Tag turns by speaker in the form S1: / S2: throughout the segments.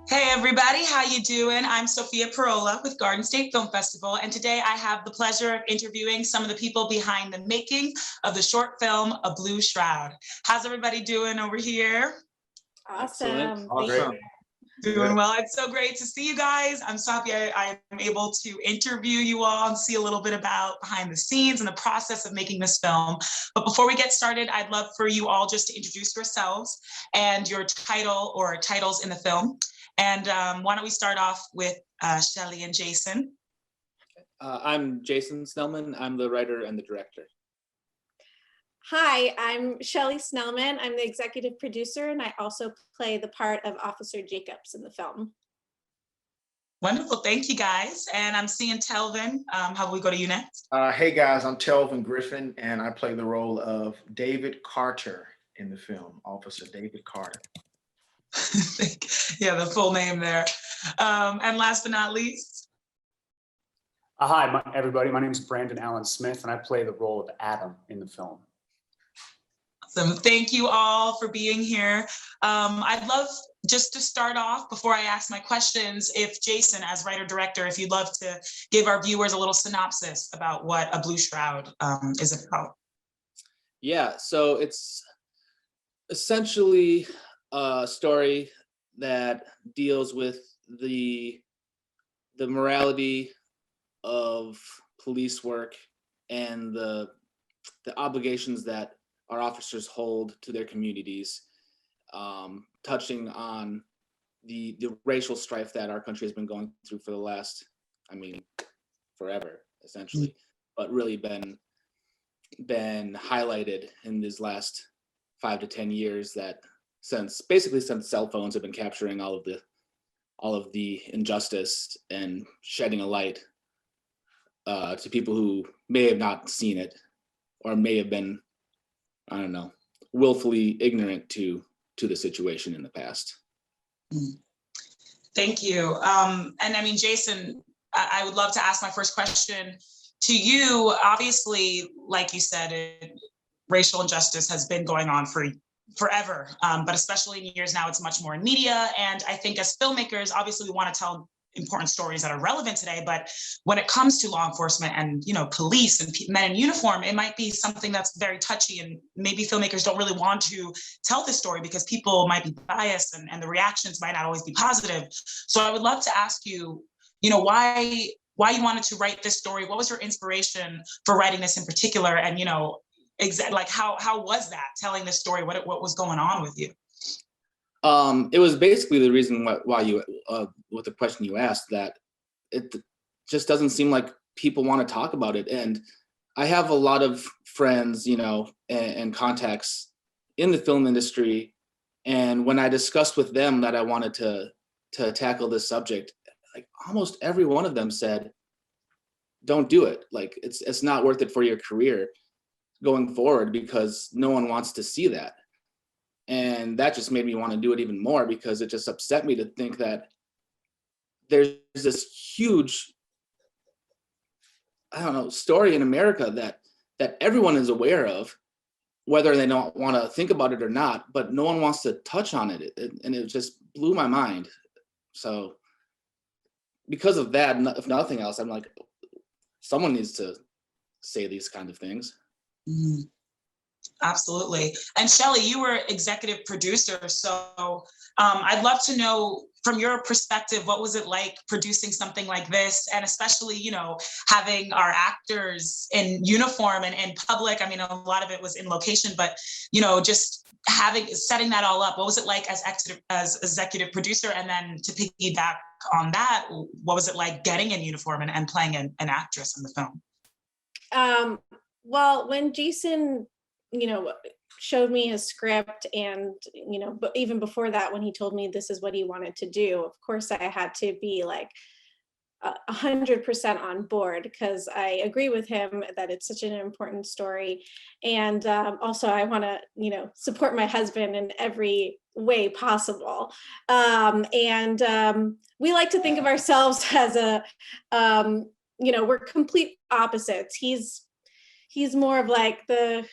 S1: Hey everybody, how you doing? I'm Sophia Parola with Garden State Film Festival, and today I have the pleasure of interviewing some of the people behind the making of the short film, A Blue Shroud. How's everybody doing over here?
S2: Awesome.
S3: Awesome.
S1: Doing well. It's so great to see you guys. I'm so happy I am able to interview you all and see a little bit about behind the scenes and the process of making this film. But before we get started, I'd love for you all just to introduce yourselves and your title or titles in the film. And why don't we start off with Shelley and Jason?
S3: I'm Jason Snellman. I'm the writer and the director.
S2: Hi, I'm Shelley Snellman. I'm the executive producer, and I also play the part of Officer Jacobs in the film.
S1: Wonderful, thank you guys. And I'm seeing Telvin. How about we go to you next?
S4: Hey guys, I'm Telvin Griffin, and I play the role of David Carter in the film, Officer David Carter.
S1: Yeah, the full name there. And last but not least.
S5: Hi, everybody. My name is Brandon Allen Smith, and I play the role of Adam in the film.
S1: Awesome. Thank you all for being here. I'd love just to start off before I ask my questions, if Jason, as writer-director, if you'd love to give our viewers a little synopsis about what A Blue Shroud is about.
S3: Yeah, so it's essentially a story that deals with the morality of police work and the obligations that our officers hold to their communities, touching on the racial strife that our country has been going through for the last, forever, essentially, but really been highlighted in these last 5 to 10 years, that since cell phones have been capturing all of the injustice and shedding a light to people who may have not seen it or may have been, willfully ignorant to the situation in the past.
S1: Thank you. And Jason, I would love to ask my first question to you. Obviously, like you said, racial injustice has been going on for forever, but especially in years now, it's much more in media. And I think as filmmakers, obviously we want to tell important stories that are relevant today, but when it comes to law enforcement and police and men in uniform, it might be something that's very touchy, and maybe filmmakers don't really want to tell this story because people might be biased and the reactions might not always be positive. So I would love to ask you, why you wanted to write this story. What was your inspiration for writing this in particular? And how was that, telling this story? What was going on with you?
S3: It was basically the reason why you, with the question you asked, that it just doesn't seem like people want to talk about it. And I have a lot of friends, and contacts in the film industry. And when I discussed with them that I wanted to tackle this subject, like almost every one of them said, don't do it. Like it's not worth it for your career going forward, because no one wants to see that. And that just made me want to do it even more, because it just upset me to think that there's this huge, story in America that everyone is aware of, whether they don't want to think about it or not, but no one wants to touch on it. And it just blew my mind. So because of that, if nothing else, I'm like, someone needs to say these kind of things.
S1: Mm-hmm. Absolutely. And Shelley, you were executive producer. So I'd love to know from your perspective, what was it like producing something like this? And especially, having our actors in uniform and in public. A lot of it was in location, but, just setting that all up. What was it like as executive producer? And then to piggyback on that, what was it like getting in uniform and playing an actress in the film?
S2: Well, when Jason showed me his script, and but even before that, when he told me this is what he wanted to do, of course I had to be like 100% on board, because I agree with him that it's such an important story. And also I want to support my husband in every way possible. We like to think of ourselves as we're complete opposites. He's more of like the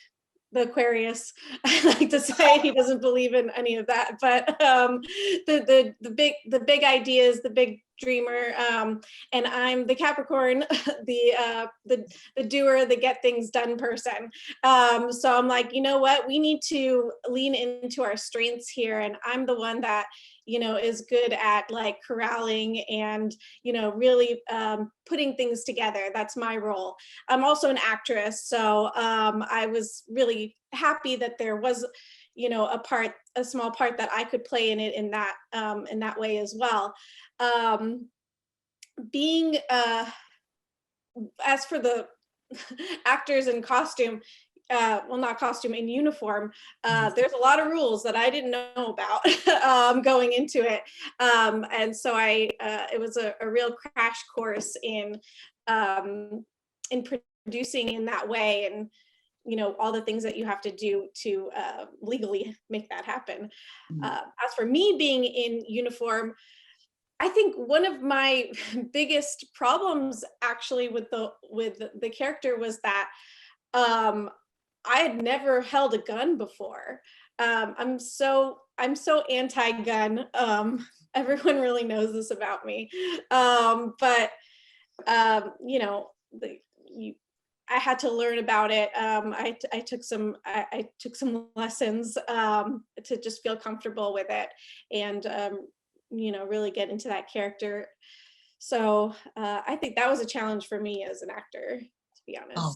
S2: the Aquarius. I like to say he doesn't believe in any of that, but the big ideas, the big dreamer, and I'm the Capricorn, the doer, the get things done person. So I'm like, you know what, we need to lean into our strengths here, and I'm the one that, you know, is good at like corralling and, you know, really putting things together. That's my role. I'm also an actress, so I was really happy that there was, you know, a small part that I could play in it in that way as well. Being as for the actors in costume, well, not costume, in uniform, there's a lot of rules that I didn't know about going into it. And so it was a real crash course in producing in that way, and, you know, all the things that you have to do to legally make that happen. As for me being in uniform, I think one of my biggest problems actually with the character was that I had never held a gun before. I'm so anti-gun. Everyone really knows this about me. But you know, I had to learn about it. I took some lessons to just feel comfortable with it, and you know, really get into that character. So I think that was a challenge for me as an actor, to be honest.
S1: Oh,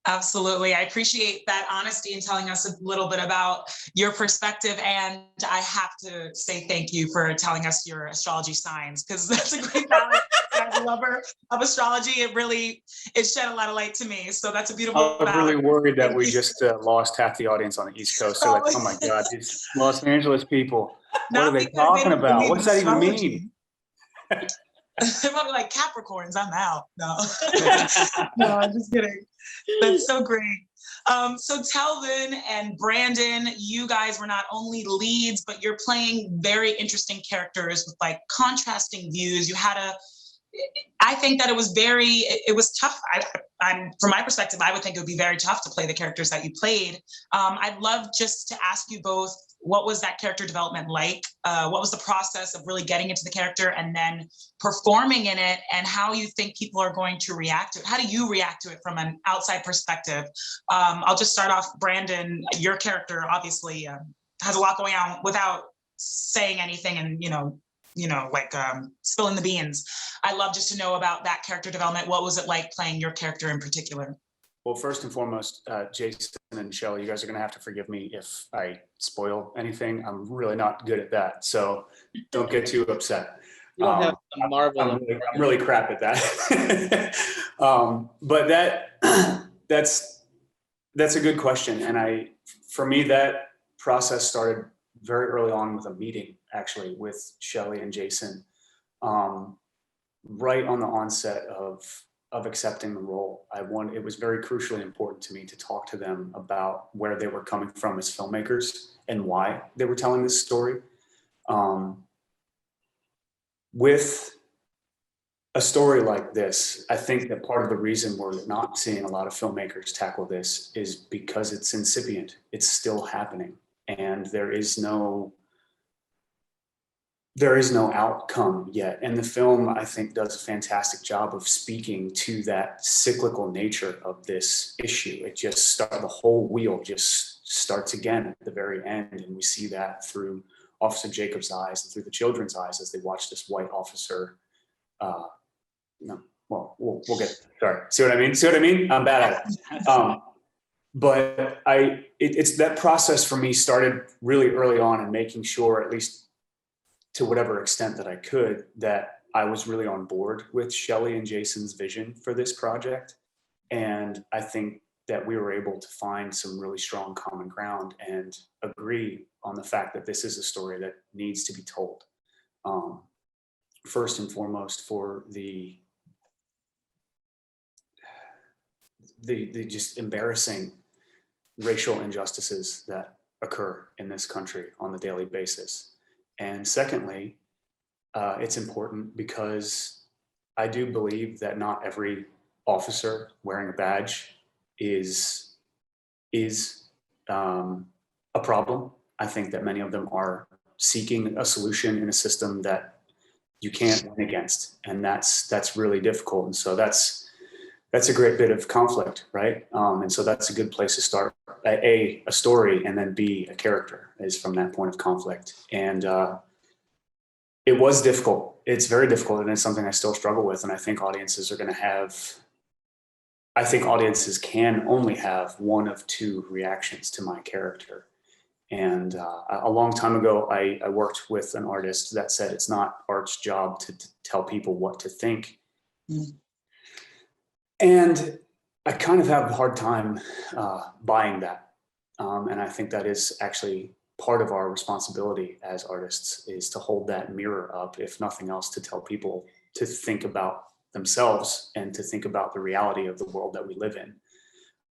S1: absolutely. I appreciate that honesty and telling us a little bit about your perspective. And I have to say thank you for telling us your astrology signs, because that's a great balance. As a lover of astrology, it shed a lot of light to me. So that's a beautiful
S5: I'm really
S1: balance.
S5: worried that we just lost half the audience on the East Coast. They're like, oh my God, these Los Angeles people, what are they talking about? What's that even mean?
S1: They're probably like, Capricorns, I'm out. No, no, I'm just kidding. That's so great. So Telvin and Brandon, you guys were not only leads, but you're playing very interesting characters with like contrasting views. I think that it was tough. From my perspective, I would think it would be very tough to play the characters that you played. I'd love just to ask you both, what was that character development like? What was the process of really getting into the character and then performing in it, and how you think people are going to react to it? How do you react to it from an outside perspective? I'll just start off, Brandon, your character obviously has a lot going on without saying anything, and like spilling the beans. I'd love just to know about that character development. What was it like playing your character in particular?
S5: Well, first and foremost, Jason and Shelley, you guys are going to have to forgive me if I spoil anything. I'm really not good at that, so don't get too upset.
S3: You don't have to marvel.
S5: I'm really crap at that. But that's a good question, and for me, that process started very early on with a meeting, actually, with Shelley and Jason, right on the onset of accepting the role. It was very crucially important to me to talk to them about where they were coming from as filmmakers and why they were telling this story. With a story like this, I think that part of the reason we're not seeing a lot of filmmakers tackle this is because it's incipient. It's still happening, and there is no outcome yet. And the film, I think, does a fantastic job of speaking to that cyclical nature of this issue. The whole wheel just starts again at the very end. And we see that through Officer Jacob's eyes and through the children's eyes as they watch this white officer. We'll get, sorry. See what I mean? I'm bad at it. But it's that process for me started really early on, and making sure, at least to whatever extent that I could, that I was really on board with Shelley and Jason's vision for this project. And I think that we were able to find some really strong common ground and agree on the fact that this is a story that needs to be told. First and foremost, for the just embarrassing racial injustices that occur in this country on the daily basis. And secondly, it's important because I do believe that not every officer wearing a badge is a problem. I think that many of them are seeking a solution in a system that you can't win against, and that's really difficult. And so that's a great bit of conflict, right? And so that's a good place to start. A story, and then B, a character is from that point of conflict. And it was difficult. It's very difficult, and it's something I still struggle with. And I think audiences can only have one of two reactions to my character. And a long time ago, I worked with an artist that said it's not art's job to tell people what to think. Mm. And I kind of have a hard time buying that. And I think that is actually part of our responsibility as artists, is to hold that mirror up, if nothing else, to tell people to think about themselves and to think about the reality of the world that we live in.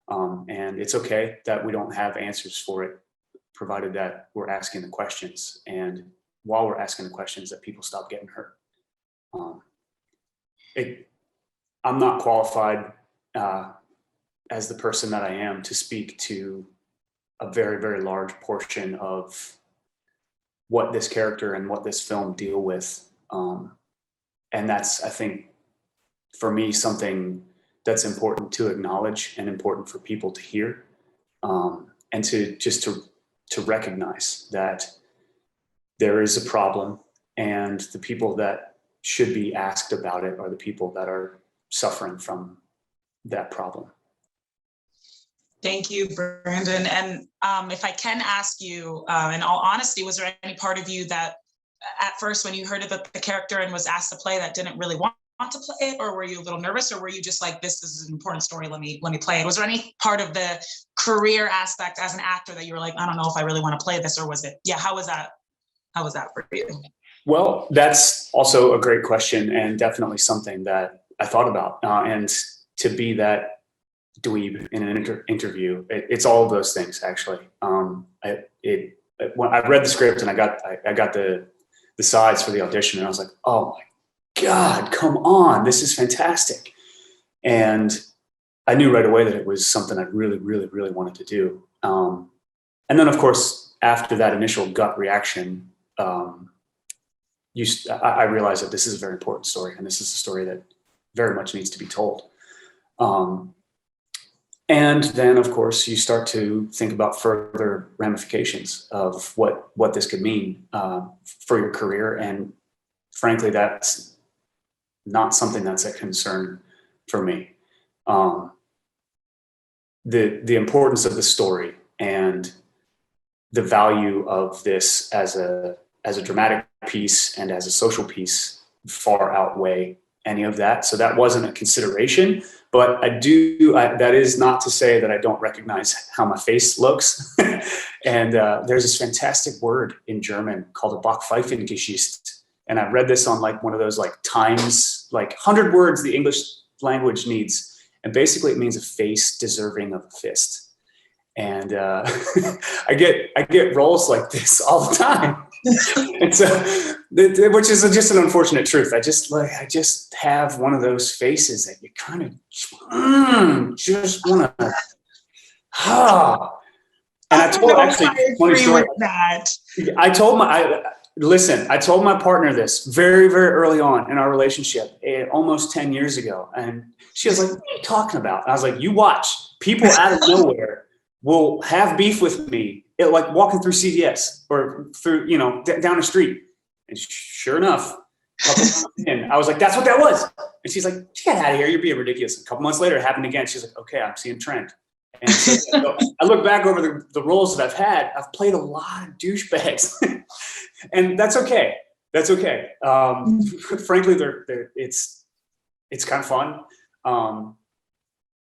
S5: And it's okay that we don't have answers for it, provided that we're asking the questions. And while we're asking the questions, that people stop getting hurt. I'm not qualified as the person that I am to speak to a very, very large portion of what this character and what this film deal with. And that's, I think, for me, something that's important to acknowledge and important for people to hear, and to recognize that there is a problem, and the people that should be asked about it are the people that are suffering from that problem.
S1: Thank you, Brandon. And if I can ask you, in all honesty, was there any part of you that at first, when you heard of the character and was asked to play, that didn't really want to play it? Or were you a little nervous? Or were you just like, this is an important story, let me play it? Was there any part of the career aspect as an actor that you were like, I don't know if I really want to play this? Or was it, how was that for you? Well,
S5: that's also a great question, and definitely something that I thought about. And to be that dweeb in an interview, it's all of those things, actually. When I read the script and I got the sides for the audition, and I was like, oh my God, come on, this is fantastic. And I knew right away that it was something I really, really, really wanted to do. And then, of course, after that initial gut reaction, I realized that this is a very important story, and this is a story that very much needs to be told. And then, of course, you start to think about further ramifications of what this could mean for your career. And frankly, that's not something that's a concern for me. The importance of the story and the value of this as a dramatic piece and as a social piece far outweigh any of that. So that wasn't a consideration, but that is not to say that I don't recognize how my face looks. And there's this fantastic word in German called a Backpfeifengesicht. And I read this on like one of those like Times, like 100 words the English language needs. And basically it means a face deserving of a fist. And I get roles like this all the time. And so, which is just an unfortunate truth. I just have one of those faces that you kind of just want to. And I told I told my partner this very, very early on in our relationship, almost 10 years ago, and she was like, "What are you talking about?" And I was like, "You watch. People out of nowhere will have beef with me, like walking through CVS or through, down the street." And sure enough, a couple months in, I was like, "That's what that was." And she's like, "Get out of here. You're being ridiculous." And a couple months later, it happened again. She's like, "Okay, I'm seeing trend." And so I look back over the roles that I've had. I've played a lot of douchebags, and that's okay. That's okay. Frankly, it's kind of fun.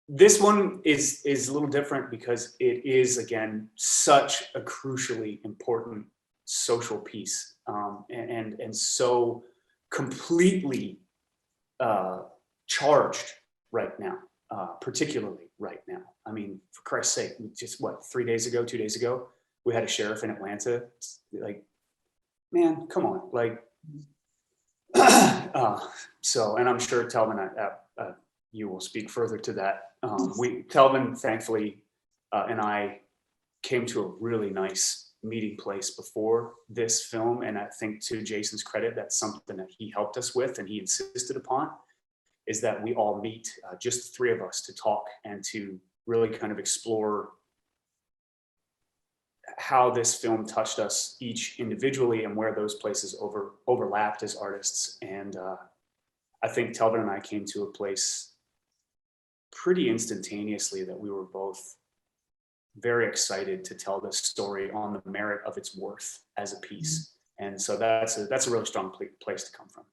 S5: This one is a little different because it is, again, such a crucially important social piece, and so completely charged right now, particularly right now. I mean, for Christ's sake, just 2 days ago, we had a sheriff in Atlanta. Like, man, come on, like. So, and I'm sure Telvin, you will speak further to that. Telvin, thankfully, and I came to a really nice meeting place before this film. And I think, to Jason's credit, that's something that he helped us with and he insisted upon, is that we all meet, just the three of us, to talk and to really kind of explore how this film touched us each individually and where those places overlapped as artists. And I think Telvin and I came to a place pretty instantaneously that we were both very excited to tell this story on the merit of its worth as a piece. And so that's a really strong place to come from.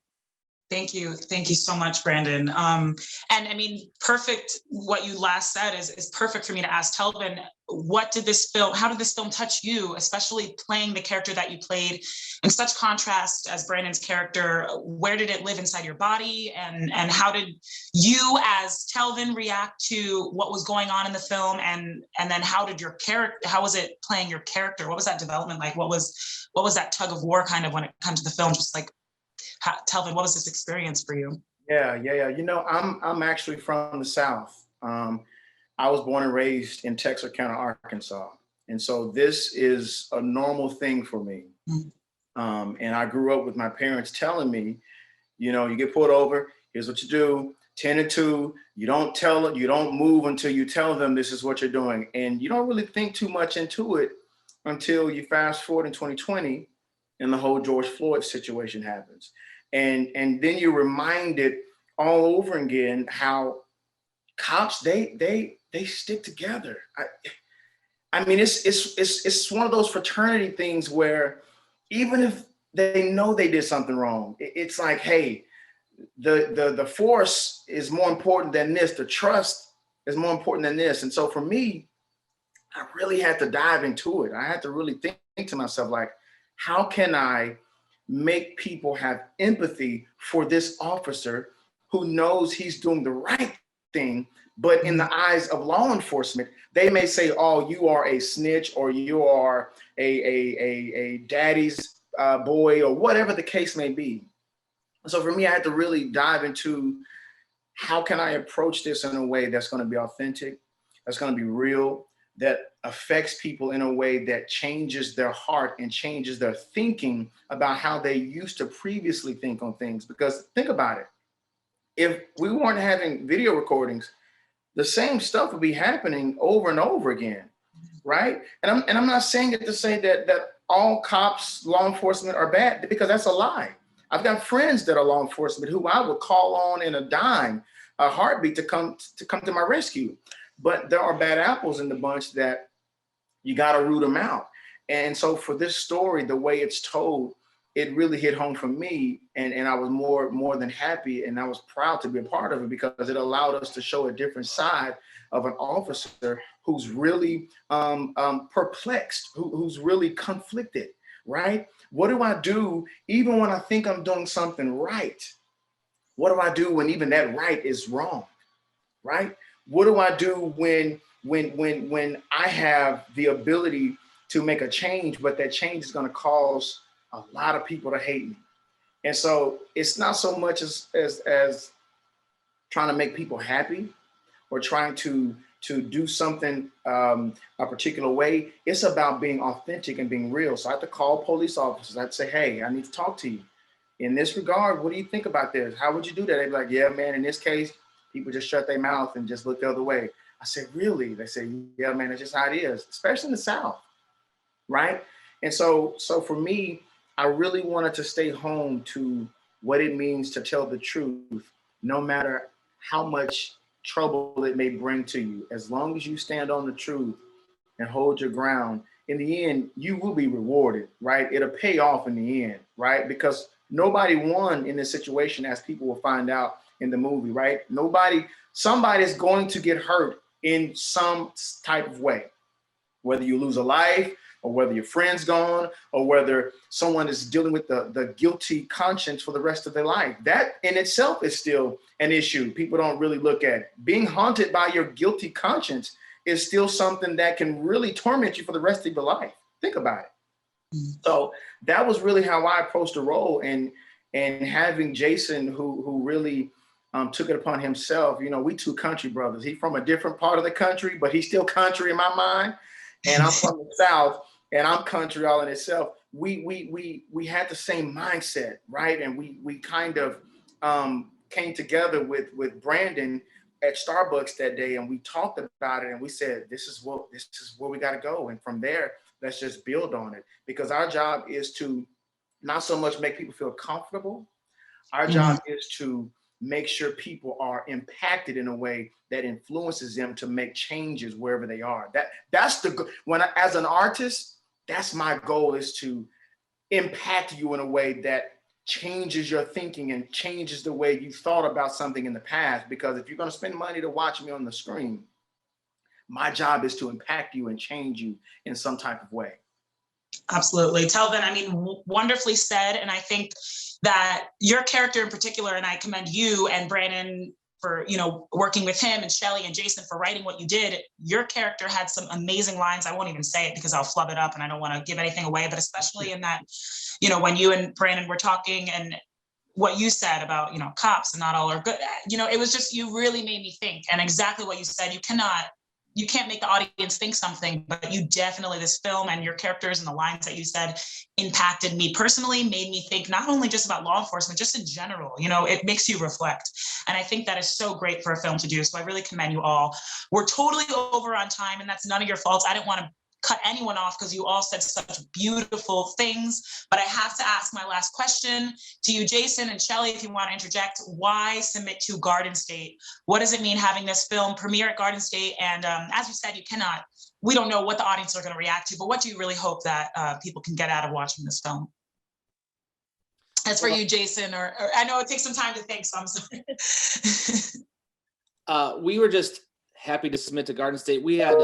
S1: Thank you. Thank you so much, Brandon. And I mean, perfect. What you last said is perfect for me to ask Telvin, how did this film touch you, especially playing the character that you played in such contrast as Brandon's character? Where did it live inside your body? And how did you as Telvin react to what was going on in the film? And then how was it playing your character? What was that development like? What was that tug of war kind of when it comes to the film? Just like, Telvin, what was this experience for you?
S4: Yeah. You know, I'm actually from the South. I was born and raised in Texarkana, Arkansas. And so this is a normal thing for me. And I grew up with my parents telling me, you know, you get pulled over, here's what you do, 10 and 2, you don't move until you tell them this is what you're doing. And you don't really think too much into it until you fast forward in 2020 and the whole George Floyd situation happens. And then you're reminded all over again how cops, they stick together. I mean, it's one of those fraternity things where even if they know they did something wrong, it's like, hey, the force is more important than this. The trust is more important than this. And so for me, I really had to dive into it. I had to really think to myself, like, how can I make people have empathy for this officer who knows he's doing the right thing, but in the eyes of law enforcement, they may say, oh, you are a snitch, or you are a daddy's boy, or whatever the case may be. So for me, I had to really dive into how can I approach this in a way that's going to be authentic, that's going to be real, that affects people in a way that changes their heart and changes their thinking about how they used to previously think on things. Because think about it, if we weren't having video recordings, the same stuff would be happening over and over again, right? And I'm not saying it to say that all cops, law enforcement are bad, because that's a lie. I've got friends that are law enforcement who I would call on in a dime, a heartbeat, to come to my rescue. But there are bad apples in the bunch that you got to root them out. And so for this story, the way it's told, it really hit home for me. And I was more than happy, and I was proud to be a part of it, because it allowed us to show a different side of an officer who's really perplexed, who's really conflicted, right? What do I do even when I think I'm doing something right? What do I do when even that right is wrong, right? What do I do when I have the ability to make a change, but that change is going to cause a lot of people to hate me? And so it's not so much as trying to make people happy or trying to do something a particular way. It's about being authentic and being real. So I have to call police officers. I'd say, hey, I need to talk to you. In this regard, what do you think about this? How would you do that? They'd be like, yeah, man, in this case, people just shut their mouth and just look the other way. I said, really? They say, yeah, man, that's just how it is, especially in the South, right? And so for me, I really wanted to stay home to what it means to tell the truth, no matter how much trouble it may bring to you. As long as you stand on the truth and hold your ground, in the end, you will be rewarded, right? It'll pay off in the end, right? Because nobody won in this situation, as people will find out in the movie, right? Somebody's going to get hurt in some type of way, whether you lose a life, or whether your friend's gone, or whether someone is dealing with the guilty conscience for the rest of their life. That in itself is still an issue people don't really look at. Being haunted by your guilty conscience is still something that can really torment you for the rest of your life. Think about it. So that was really how I approached the role, and having Jason, who really took it upon himself. You know, we two country brothers. He's from a different part of the country, but he's still country in my mind. and I'm from the South, and I'm country all in itself. We had the same mindset, right? And we kind of came together with Brandon at Starbucks that day, and we talked about it, and we said, this is where we got to go, and from there, let's just build on it, because our job is to not so much make people feel comfortable. Our job is to make sure people are impacted in a way that influences them to make changes wherever they are. That's as an artist, that's my goal, is to impact you in a way that changes your thinking and changes the way you thought about something in the past. Because if you're going to spend money to watch me on the screen, my job is to impact you and change you in some type of way.
S1: Absolutely. Telvin, I mean, wonderfully said. And I think that your character in particular, and I commend you and Brandon for, working with him, and Shelley and Jason for writing what you did. Your character had some amazing lines. I won't even say it because I'll flub it up and I don't want to give anything away, but especially in that, when you and Brandon were talking and what you said about, cops and not all are good, it was just, you really made me think. And exactly what you said, you can't make the audience think something, but you definitely, this film and your characters and the lines that you said impacted me personally, made me think not only just about law enforcement, just in general, it makes you reflect. And I think that is so great for a film to do. So I really commend you all. We're totally over on time, and that's none of your faults. I didn't want to cut anyone off because you all said such beautiful things, but I have to ask my last question to you, Jason and Shelley, if you want to interject. Why submit to Garden State? What does it mean having this film premiere at Garden State? And as you said, we don't know what the audience are going to react to, but what do you really hope that people can get out of watching this film? As for you, Jason, or I know it takes some time to think, so I'm sorry.
S3: We were just happy to submit to Garden State. We had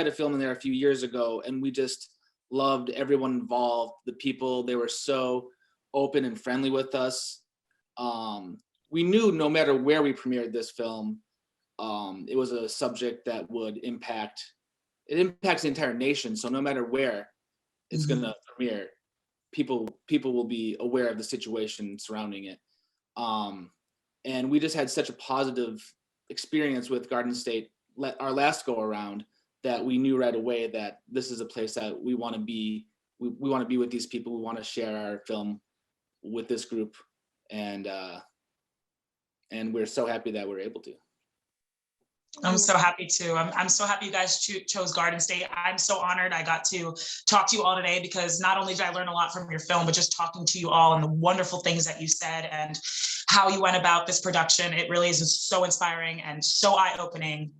S3: a film in there a few years ago, and we just loved everyone involved. The people, they were so open and friendly with us. We knew no matter where we premiered this film, it was a subject that would impacts the entire nation. So no matter where it's going to premiere, people will be aware of the situation surrounding it. And we just had such a positive experience with Garden State our last go around, that we knew right away that this is a place that we want to be. We want to be with these people. We want to share our film with this group, and we're so happy that we're able to.
S1: I'm so happy too. I'm so happy you guys chose Garden State. I'm so honored I got to talk to you all today, because not only did I learn a lot from your film, but just talking to you all and the wonderful things that you said and how you went about this production. It really is so inspiring and so eye-opening.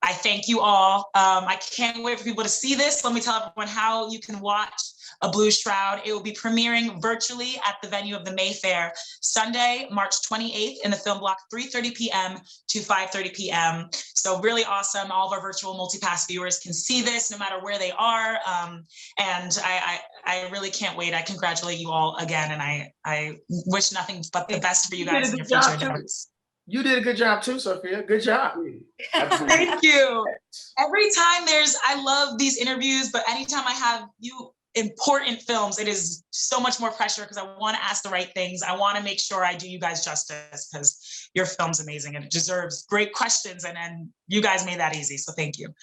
S1: I thank you all. I can't wait for people to see this. Let me tell everyone how you can watch A Blue Shroud. It will be premiering virtually at the venue of the Mayfair, Sunday, March 28th in the Film Block, 3:30 p.m. to 5:30 p.m. So really awesome. All of our virtual multipass viewers can see this no matter where they are. And I really can't wait. I congratulate you all again. And I wish nothing but the best for you guys in your future endeavors.
S4: You did a good job too, Sophia. Good job.
S1: Thank you. Every time I love these interviews, but anytime I have you important films, it is so much more pressure because I want to ask the right things. I want to make sure I do you guys justice, because your film's amazing and it deserves great questions. And you guys made that easy. So thank you.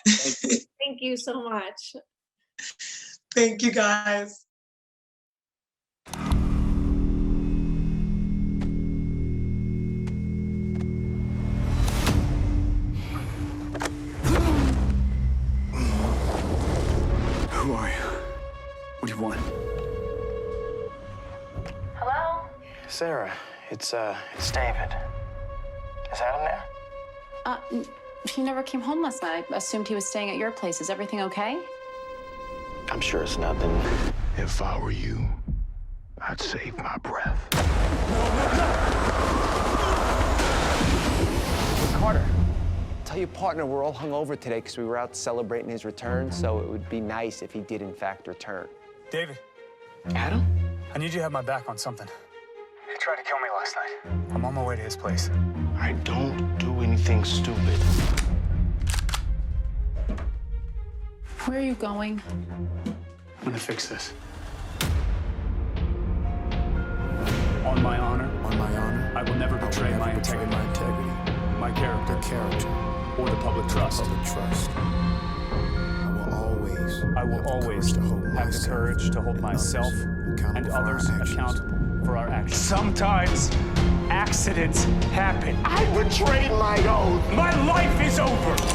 S2: Thank you so much.
S1: Thank you, guys.
S6: Who are you? What do you want?
S7: Hello?
S8: Sarah, it's David. Is Adam there?
S7: He never came home last night. I assumed he was staying at your place. Is everything okay?
S8: I'm sure it's nothing.
S6: If I were you, I'd save my breath.
S9: Carter, tell your partner we're all hungover today because we were out celebrating his return, so it would be nice if he did in fact return.
S5: David,
S8: Adam?
S5: I need you to have my back on something. He tried to kill me last night. I'm on my way to his place.
S6: I don't do anything stupid.
S7: Where are you going?
S5: I'm gonna fix this. On my honor, I will never betray my integrity, my character, or the public trust.
S6: I
S5: I will always have the courage to hold myself and others accountable for our actions. Sometimes accidents happen.
S6: I betrayed my oath.
S5: My life is over.